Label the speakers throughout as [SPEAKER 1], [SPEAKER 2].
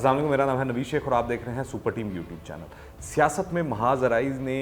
[SPEAKER 1] अस्सलाम वालेकुम, मेरा नाम है नवीद शेख और आप देख रहे हैं सुपर टीम यूट्यूब चैनल। सियासत में महाज अराइज़ ने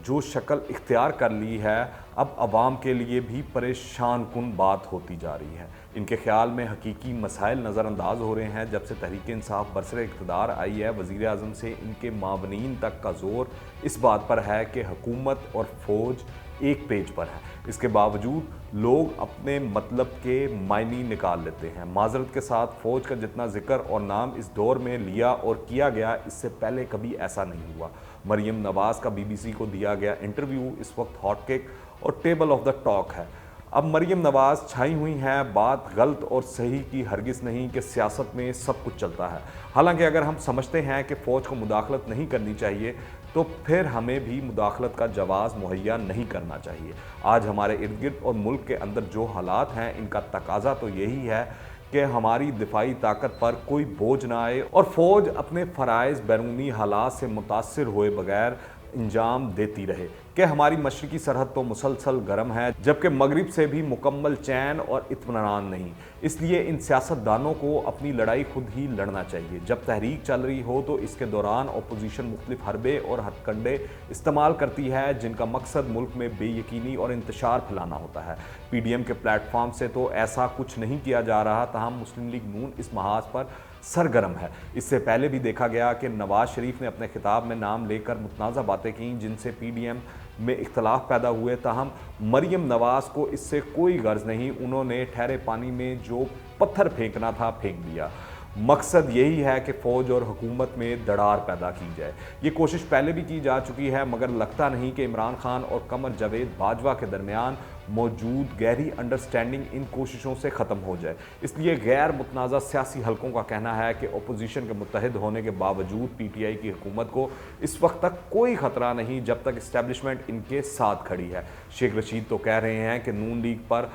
[SPEAKER 1] जो शक्ल इख्तियार कर ली है, अब अवाम के लिए भी परेशान कुन बात होती जा रही है। इनके ख्याल में हकीकी मसाइल नज़रअंदाज हो रहे हैं। जब से तहरीक इंसाफ बरसर इक़्तिदार आई है, वज़ीर आज़म से इनके मावनीन तक का ज़ोर इस बात पर है कि हुकूमत और फ़ौज एक पेज पर है। इसके बावजूद लोग अपने मतलब के मायने निकाल लेते हैं। माजरत के साथ फ़ौज का जितना जिक्र और नाम इस दौर में लिया और किया गया, इससे पहले कभी ऐसा नहीं हुआ। मरियम नवाज़ का BBC को दिया गया इंटरव्यू इस वक्त हॉट केक और टेबल ऑफ द टॉक है। अब मरियम नवाज़ छाई हुई हैं, बात गलत और सही की हरगिज़ नहीं कि सियासत में सब कुछ चलता है। हालांकि अगर हम समझते हैं कि फ़ौज को मुदाखलत नहीं करनी चाहिए, तो फिर हमें भी मुदाखलत का जवाज़ मुहैया नहीं करना चाहिए। आज हमारे इर्द गिर्द और मुल्क के अंदर जो हालात हैं, इनका तकाज़ा तो यही है कि हमारी दिफाई ताकत पर कोई बोझ ना आए और फ़ौज अपने फ़राइज़ बैरूनी हालात से मुतासिर हुए बगैर इंजाम देती रहे कि हमारी मशरकी सरहद तो मुसलसल गर्म है, जबकि मगरिब से भी मुकम्मल चैन और इत्मीनान नहीं। इसलिए इन सियासतदानों को अपनी लड़ाई खुद ही लड़ना चाहिए। जब तहरीक चल रही हो तो इसके दौरान अपोजिशन मुख्तलिफ हरबे और हथकंडे इस्तेमाल करती है, जिनका मकसद मुल्क में बेयकीनी और इंतशार फैलाना होता है। PDM के प्लेटफॉर्म से तो ऐसा कुछ नहीं किया जा रहा, तहम मुस्लिम लीग नून इस महाज पर सरगर्म है। इससे पहले भी देखा गया कि नवाज शरीफ ने अपने खिताब में नाम लेकर मुतनाज़ा बातें की, जिनसे PDM में इख्तलाफ पैदा हुए। ताहम मरियम नवाज़ को इससे कोई गर्ज नहीं, उन्होंने ठहरे पानी में जो पत्थर फेंकना था फेंक दिया। मकसद यही है कि फ़ौज और हुकूमत में दरार पैदा की जाए। ये कोशिश पहले भी की जा चुकी है, मगर लगता नहीं कि इमरान खान और कमर जावेद बाजवा के दरमियान मौजूद गहरी अंडरस्टैंडिंग इन कोशिशों से ख़त्म हो जाए। इसलिए गैर मुतनाज़ा सियासी हलकों का कहना है कि अपोजिशन के मुत्तहिद होने के बावजूद PTI की हुकूमत को इस वक्त तक कोई ख़तरा नहीं, जब तक इस्टेब्लिशमेंट इनके साथ खड़ी है। शेख रशीद तो कह रहे हैं कि नून लीग पर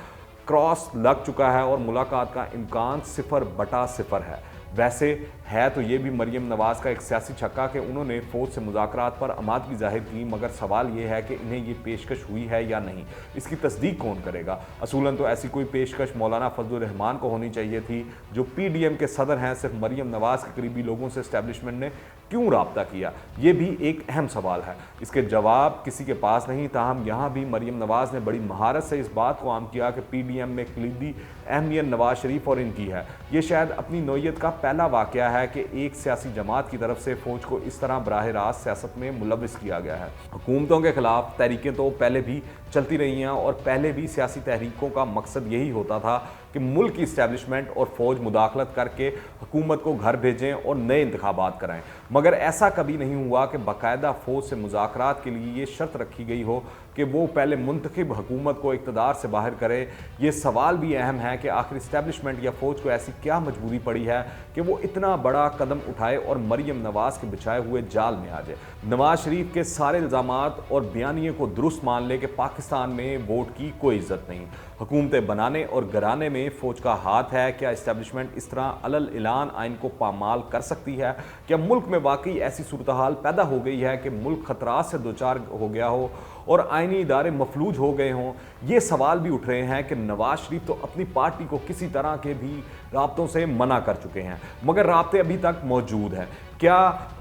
[SPEAKER 1] क्रॉस लग चुका है और मुलाकात का इम्कान 0/0 है। वैसे है तो ये भी मरियम नवाज़ का एक सियासी छक्का कि उन्होंने फ़ौज से मुज़ाकरात पर आमादगी जाहिर की, मगर सवाल ये है कि इन्हें ये पेशकश हुई है या नहीं, इसकी तस्दीक कौन करेगा। असूलन तो ऐसी कोई पेशकश मौलाना फजलुर रहमान को होनी चाहिए थी, जो PDM के सदर हैं। सिर्फ मरियम नवाज़ के करीबी लोगों से इस्टेब्लिशमेंट ने क्यों राब्ता किया, ये भी एक अहम सवाल है। इसके जवाब किसी के पास नहीं। ताहम यहाँ भी मरियम नवाज़ ने बड़ी महारत से इस बात को आम किया कि PDM में कलीदी अहमियत नवाज शरीफ और इनकी है। ये शायद अपनी नौयत का पहला वाक़या है कि एक सियासी जमात की तरफ से फ़ौज को इस तरह बराह रास्त सियासत में मुलविस किया गया है। हुकूमतों के ख़िलाफ़ तहरीकें तो पहले भी चलती रही हैं और पहले भी सियासी तहरीकों का मकसद यही होता था कि मुल्क की इस्टेब्लिशमेंट और फ़ौज मुदाखलत करके हुकूमत को घर भेजें और नए इंतखाबात कराएं। मगर ऐसा कभी नहीं हुआ कि बाकायदा फ़ौज से मुज़ाकरात के लिए ये शर्त रखी गई हो कि वो पहले मुंतखब हुकूमत को इक़्तिदार से बाहर करे। ये सवाल भी अहम है कि आखिर इस्टेब्लिशमेंट या फ़ौज को ऐसी क्या मजबूरी पड़ी है कि वो इतना बड़ा कदम उठाए और मरियम नवाज़ के बिछाए हुए जाल में आ जाए। नवाज शरीफ के सारे इल्ज़ामात और बयानिए को दुरुस्त मान ले कि पाकिस्तान में वोट की कोई इज्जत नहीं, हुकूमतें बनाने और गिराने में फ़ौज का हाथ है। क्या इस्टेब्लिशमेंट इस तरह अलल इलान आइन को पामाल कर सकती है? क्या मुल्क में वाकई ऐसी सूरत हाल पैदा हो गई है कि मुल्क खतरात से दो चार हो गया हो और आइनी इदारे मफलूज हो गए हों? ये सवाल भी उठ रहे हैं कि नवाज शरीफ तो अपनी पार्टी को किसी तरह के भी राब्तों से मना कर चुके हैं, मगर राब्ते अभी तक मौजूद हैं। क्या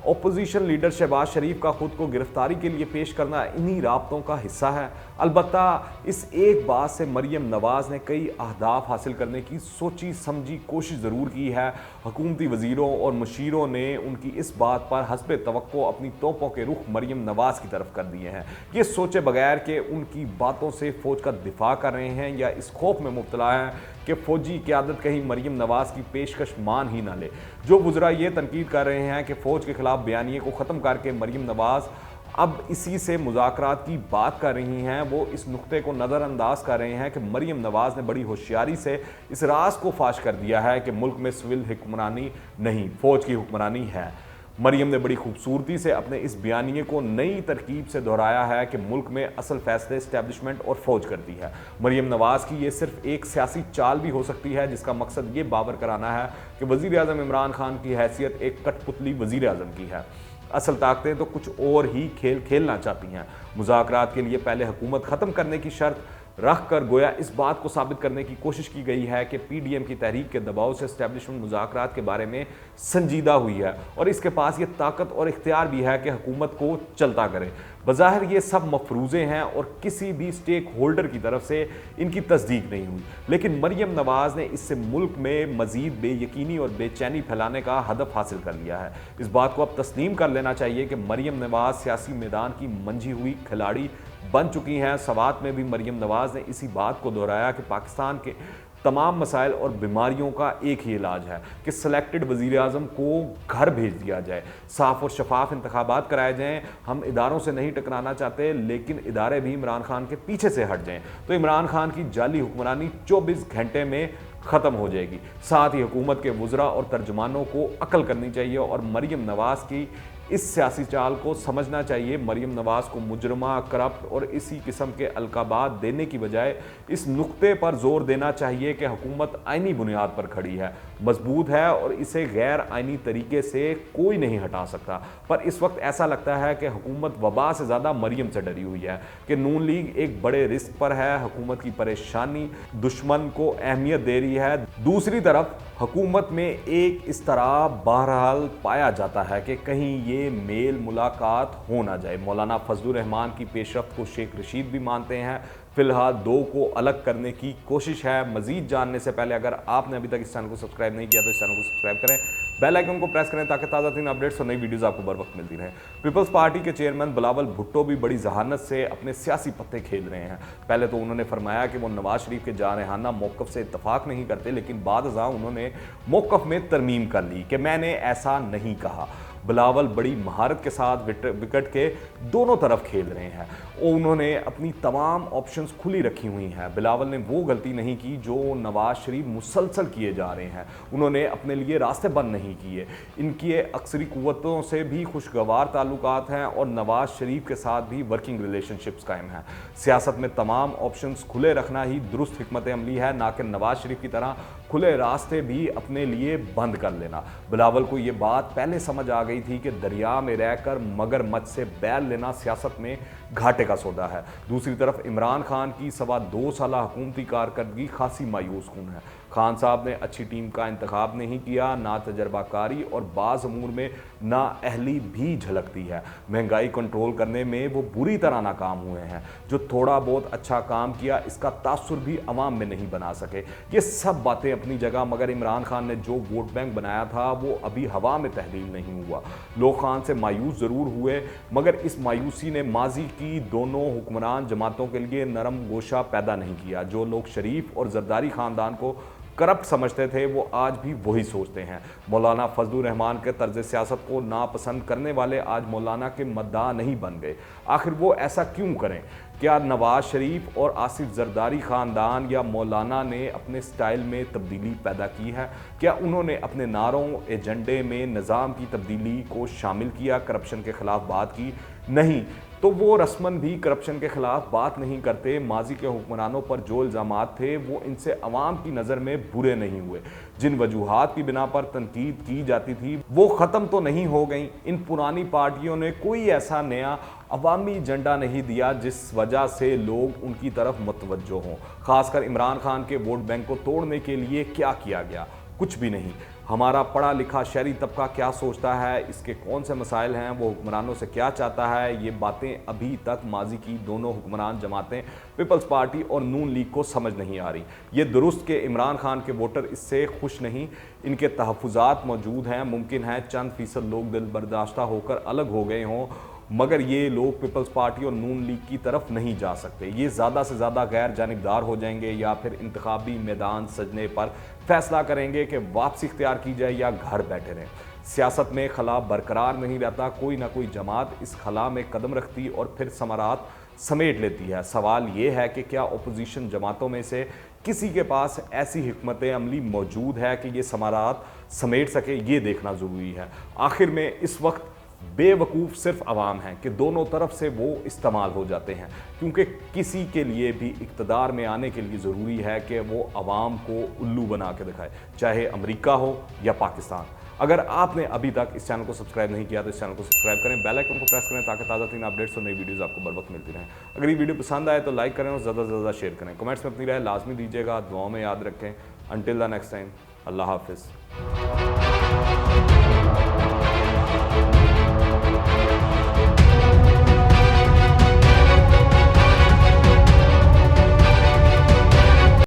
[SPEAKER 1] अपोजिशन लीडर शहबाज शरीफ का खुद को गिरफ्तारी के लिए पेश करना इन्हीं राब्तों का हिस्सा है? अलबत्ता इस एक बात से मरियम नवाज़ ने कई अहदाफ हासिल करने की सोची समझी कोशिश ज़रूर की है। हुकूमती वज़ीरों और मुशीरों ने उनकी इस बात पर हस्बे तवक्को अपनी तोपों के रुख मरियम नवाज़ की तरफ कर दिए हैं, ये सोचे बगैर कि उनकी बातों से फ़ौज का दिफा कर रहे हैं या इस खौफ में मुब्तला हैं कि फ़ौजी क़यादत कहीं मरियम नवाज़ की पेशकश मान ही ना ले। जो वुज़रा ये तनकीद कर रहे हैं कि फ़ौज के ख़िलाफ़ बयानिए को ख़त्म करके मरियम नवाज़ अब इसी से मुज़ाकरात की बात कर रही हैं, वो इस नुक्ते को नज़रअंदाज कर रहे हैं कि मरियम नवाज़ ने बड़ी होशियारी से इस राज को फाश कर दिया है कि मुल्क में सिविल हुक्मरानी नहीं, फ़ौज की हुक्मरानी है। मरियम ने बड़ी खूबसूरती से अपने इस बयानिए को नई तरकीब से दोहराया है कि मुल्क में असल फैसले इस्टेब्लिशमेंट और फ़ौज करती है। मरियम नवाज़ की ये सिर्फ एक सियासी चाल भी हो सकती है, जिसका मकसद ये बावर कराना है कि वज़ीर आज़म इमरान खान की हैसियत एक कठपुतली वज़ीर आज़म की है। असल ताकतें तो कुछ और ही खेल खेलना चाहती हैं। मुज़ाकरात के लिए पहले हुकूमत ख़त्म करने की शर्त रख कर गोया इस बात को साबित करने की कोशिश की गई है कि PDM की तहरीक के दबाव से एस्टेब्लिशमेंट मुज़ाकरात के बारे में संजीदा हुई है और इसके पास ये ताकत और इख्तियार भी है कि हुकूमत को चलता करे। बज़ाहिर ये सब मफरूज़े हैं और किसी भी स्टेक होल्डर की तरफ से इनकी तस्दीक नहीं हुई, लेकिन मरियम नवाज़ ने इससे मुल्क में मज़ीद बेयकीनी और बेचैनी फैलाने का हदफ हासिल कर लिया है। इस बात को अब तस्लीम कर लेना चाहिए कि मरियम नवाज़ सियासी मैदान की मंझी हुई खिलाड़ी बन चुकी हैं। सवात में भी मरियम नवाज़ ने इसी बात को दोहराया कि पाकिस्तान के तमाम मसाइल और बीमारियों का एक ही इलाज है कि सिलेक्टेड वज़ीर आज़म को घर भेज दिया जाए, साफ़ और शफाफ इंतखाबात कराए जाएँ। हम इदारों से नहीं टकराना चाहते, लेकिन इदारे भी इमरान खान के पीछे से हट जाएँ तो इमरान खान की जाली हुक्मरानी 24 घंटे में ख़त्म हो जाएगी। साथ ही हुकूमत के वज़रा और तर्जुमानों को अकल करनी चाहिए और मरियम नवाज़ की इस सियासी चाल को समझना चाहिए। मरियम नवाज़ को मुजरमा, करप्ट और इसी किस्म के अलकाबात देने की बजाय इस नुक्ते पर जोर देना चाहिए कि हुकूमत आइनी बुनियाद पर खड़ी है, मजबूत है और इसे गैर आइनी तरीके से कोई नहीं हटा सकता। पर इस वक्त ऐसा लगता है कि हुकूमत वबा से ज़्यादा मरियम से डरी हुई है कि नून लीग एक बड़े रिस्क पर है। हुकूमत की परेशानी दुश्मन को अहमियत दे रही है। दूसरी तरफ हुकूमत में एक इस तरह बहरहाल पाया जाता है कि कहीं ये मेल मुलाकात हो ना जाए। मौलाना फजलुर रहमान की पेशरफ्त को शेख रशीद भी मानते हैं। फिलहाल दो को अलग करने की कोशिश है। मजीद जानने से पहले अगर आपने अभी तक इस चैनल को सब्सक्राइब नहीं किया तो इस चैनल को सब्सक्राइब करें, बेल आइकन को प्रेस करें ताकि ताज़ा तीन अपडेट्स और नई वीडियोस आपको बर वक्त मिलती रहे। पीपल्स पार्टी के चेयरमैन बिलावल भुट्टो भी बड़ी जहानत से अपने सियासी पत्ते खेल रहे हैं। पहले तो उन्होंने फरमाया कि वो नवाज शरीफ के जारहाना मौक़िफ़ से इत्तफाक नहीं करते, लेकिन बाद उन्होंने मौक़िफ़ में तरमीम कर ली कि मैंने ऐसा नहीं कहा। बिलावल बड़ी महारत के साथ विकेट के दोनों तरफ खेल रहे हैं और उन्होंने अपनी तमाम ऑप्शंस खुली रखी हुई हैं। बिलावल ने वो गलती नहीं की जो नवाज शरीफ मुसलसल किए जा रहे हैं। उन्होंने अपने लिए रास्ते बंद नहीं किए। इनकी अक्सरी कुव्वतों से भी खुशगवार ताल्लुकात हैं और नवाज शरीफ के साथ भी वर्किंग रिलेशनशिप्स कायम हैं। सियासत में तमाम ऑप्शंस खुले रखना ही दुरुस्त हिकमत अमली है, ना कि नवाज शरीफ की तरह खुले रास्ते भी अपने लिए बंद कर लेना। बिलावल को ये बात पहले समझ आ गई थी कि दरिया में रहकर मगरमच्छ से बैल लेना सियासत में घाटे का सौदा है। दूसरी तरफ इमरान खान की 2.25 साला हुकूमती कारकर्दगी खासी मायूस कुन है। खान साहब ने अच्छी टीम का इंतखाब नहीं किया, ना तजर्बाकारी और बाज़ अमूर में ना अहली भी झलकती है। महंगाई कंट्रोल करने में वो बुरी तरह नाकाम हुए हैं। जो थोड़ा बहुत अच्छा काम किया इसका तासुर भी अवाम में नहीं बना सके। ये सब बातें अपनी जगह, मगर इमरान खान ने जो वोट बैंक बनाया था वो अभी हवा में तहलील नहीं हुआ। लोग खान से मायूस ज़रूर हुए, मगर इस मायूसी ने माजी की दोनों हुक्मरान जमातों के लिए नरम गोशा पैदा नहीं किया। जो लोग शरीफ और जरदारी ख़ानदान को करप्ट समझते थे वो आज भी वही सोचते हैं। मौलाना फजलुर रहमान के तर्ज सियासत को नापसंद करने वाले आज मौलाना के मद्दाह नहीं बन गए। आखिर वो ऐसा क्यों करें? क्या नवाज शरीफ और आसिफ जरदारी ख़ानदान या मौलाना ने अपने स्टाइल में तब्दीली पैदा की है? क्या उन्होंने अपने नारों एजेंडे में निज़ाम की तब्दीली को शामिल किया, करप्शन के ख़िलाफ़ बात की? नहीं, तो वो रस्मन भी करप्शन के ख़िलाफ़ बात नहीं करते। माजी के हुक्मरानों पर जो इल्ज़ामात थे वो इनसे अवाम की नज़र में बुरे नहीं हुए। जिन वजूहात की बिना पर तनकीद की जाती थी वो ख़त्म तो नहीं हो गई। इन पुरानी पार्टियों ने कोई ऐसा नया अवामी एजेंडा नहीं दिया जिस वजह से लोग उनकी तरफ मुतवज्जो हों। ख़ासकर इमरान खान के वोट बैंक को तोड़ने के लिए क्या किया गया? कुछ भी नहीं। हमारा पढ़ा लिखा शहरी तबका क्या सोचता है, इसके कौन से मसाइल हैं, वो हुक्मरानों से क्या चाहता है, ये बातें अभी तक माजी की दोनों हुक्मरान जमातें पीपल्स पार्टी और नून लीग को समझ नहीं आ रही। ये दुरुस्त के इमरान खान के वोटर इससे खुश नहीं, इनके तहफ़्फ़ुज़ात मौजूद हैं। मुमकिन है चंद फ़ीसद लोग दिल बर्दाश्ता होकर अलग हो गए हों, मगर ये लोग पीपल्स पार्टी और नून लीग की तरफ नहीं जा सकते। ये ज़्यादा से ज़्यादा गैर जानिबदार हो जाएंगे या फिर इंतखाबी मैदान सजने पर फैसला करेंगे कि वापसी इख्तियार की जाए या घर बैठे रहें। सियासत में खला बरकरार नहीं रहता। कोई ना कोई जमात इस खला में कदम रखती और फिर समारात समेट लेती है। सवाल ये है कि क्या अपोजिशन जमातों में से किसी के पास ऐसी हिकमत अमली मौजूद है कि ये समारात समेट सके? ये देखना ज़रूरी है। आखिर में इस वक्त बेवकूफ़ सिर्फ अवाम हैं कि दोनों तरफ से वो इस्तेमाल हो जाते हैं, क्योंकि किसी के लिए भी इक़्तिदार में आने के लिए ज़रूरी है कि वो अवाम को उल्लू बना के दिखाए, चाहे अमेरिका हो या पाकिस्तान। اگر آپ نے ابھی تک اس چینل کو سبسکرائب نہیں کیا تو اس چینل کو سبسکرائب کریں، بیل آئکن کو پریس کریں تاکہ تازہ ترین اپڈیٹس اور نئی ویڈیوز آپ کو بر وقت ملتی رہیں۔ اگر یہ ویڈیو پسند آئے تو لائک کریں اور زیادہ سے زیادہ شیئر کریں، کمنٹس میں اپنی رائے لازمی دیجیے گا، دعاؤں میں یاد رکھیں۔ انٹل دا نیکسٹ ٹائم، اللہ حافظ۔